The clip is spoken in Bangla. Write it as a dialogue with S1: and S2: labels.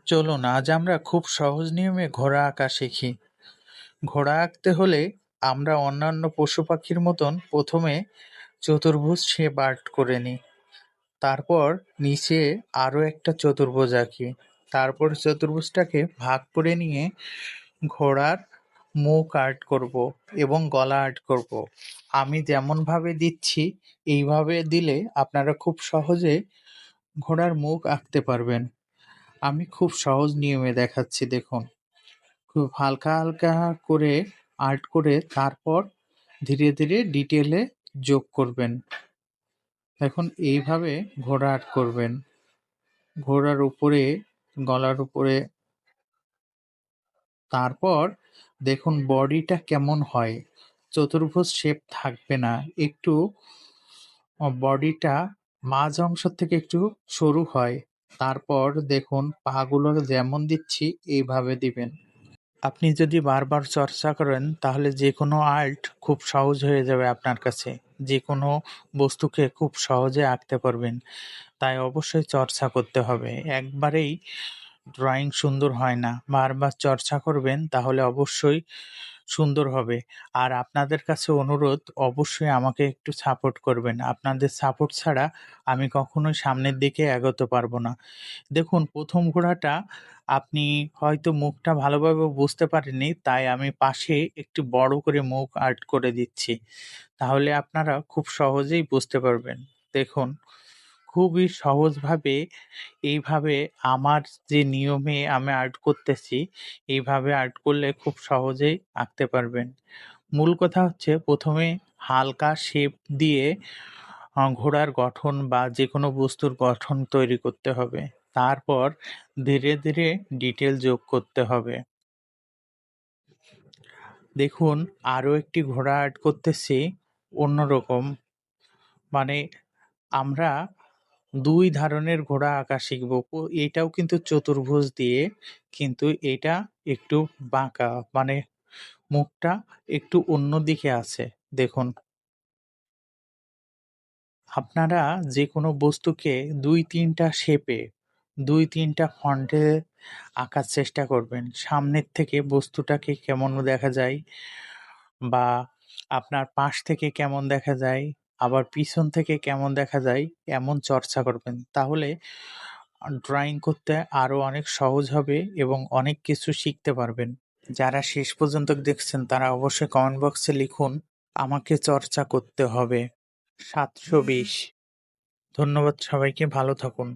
S1: চলুন আজ আমরা খুব সহজ নিয়মে ঘোড়া আঁকা শিখি। ঘোড়া আঁকতে হলে আমরা অন্যান্য পশু পাখির মতন প্রথমে চতুর্ভুজ শেপ আর্ট করে নিই। তারপর নিচে আরো একটা চতুর্ভুজ আঁকি। তারপর চতুর্ভুজটাকে ভাগ করে নিয়ে ঘোড়ার মুখ আর্ট করব এবং গলা আর্ট করব। আমি যেমন ভাবে দিচ্ছি এইভাবে দিলে আপনারা খুব সহজে ঘোড়ার মুখ আঁকতে পারবেন। আমি খুব সহজ নিয়মে দেখাচ্ছি, দেখুন। খুব হালকা, হালকা করে আর্ট করে তারপর ধীরে, ধীরে ডিটেইলে যোগ করবেন। দেখুন এইভাবে ঘোড়া আর্ট করবেন। ঘোড়ার উপরে, গলার উপরে, তারপর দেখুন বডিটা কেমন হয়। চতুর্ভুজ শেপ থাকবে না। একটু বডিটা মাঝ অংশ থেকে একটু সরু হয়। তারপর দেখুন পাগুলো যেমন দিচ্ছি এইভাবে দিবেন। আপনি যদি বারবার চর্চা করেন তাহলে যেকোনো আর্ট খুব সহজ হয়ে যাবে আপনার কাছে। যেকোনো বস্তুকে খুব সহজে আঁকতে পারবেন। তাই অবশ্যই চর্চা করতে হবে। একবারেই ড্রয়িং সুন্দর হয় না। বারবার চর্চা করবেন তাহলে অবশ্যই সুন্দর হবে। আর আপনাদের কাছে অনুরোধ, অবশ্যই আমাকে একটু সাপোর্ট করবেন। আপনাদের সাপোর্ট ছাড়া আমি কখনোই সামনের দিকে এগোতে পারবো না। দেখুন ১ম ঘোড়াটা আপনি হয়তো মুখটা ভালোভাবে বুঝতে পারেননি, তাই আমি পাশে একটু বড় করে মুখ আর্ট করে দিচ্ছি। তাহলে আপনারা খুব সহজেই বুঝতে পারবেন। দেখুন, খুবই সহজভাবে এইভাবে আমার যে নিয়মে আমি আর্ট করতেছি, এইভাবে আর্ট করলে খুব সহজেই আঁকতে পারবেন। মূল কথা হচ্ছে ১ম এ হালকা শেপ দিয়ে ঘোড়ার গঠন বা যেকোনো বস্তুর গঠন তৈরি করতে হবে। তারপর ধীরে, ধীরে ডিটেইল যোগ করতে হবে। দেখুন আরো একটি ঘোড়া আর্ট করতেছি অন্যরকম। মানে আমরা ২ ধরনের ঘোড়া আঁকা শিখব। এটাও কিন্তু চতুর্ভুজ দিয়ে, কিন্তু এটা একটু বাঁকা। মানে মুখটা একটু অন্যদিকে আছে। দেখুন, আপনারা যেকোনো বস্তুকে ২-৩ টা শেপে, ২-৩ টা ফন্টে আঁকার চেষ্টা করবেন। সামনের থেকে বস্তুটাকে কেমন দেখা যায় বা আপনার পাশ থেকে কেমন দেখা যায়, আবার পিছন থেকে কেমন দেখা যায়, এমন চর্চা করবেন। তাহলে ড্রয়িং করতে আরো অনেক সহজ হবে এবং অনেক কিছু শিখতে পারবেন। যারা শেষ পর্যন্ত দেখছেন তারা অবশ্যই কমেন্ট বক্সে লিখুন, আমাকে চর্চা করতে হবে। ৭২০। ধন্যবাদ সবাইকে, ভালো থাকুন।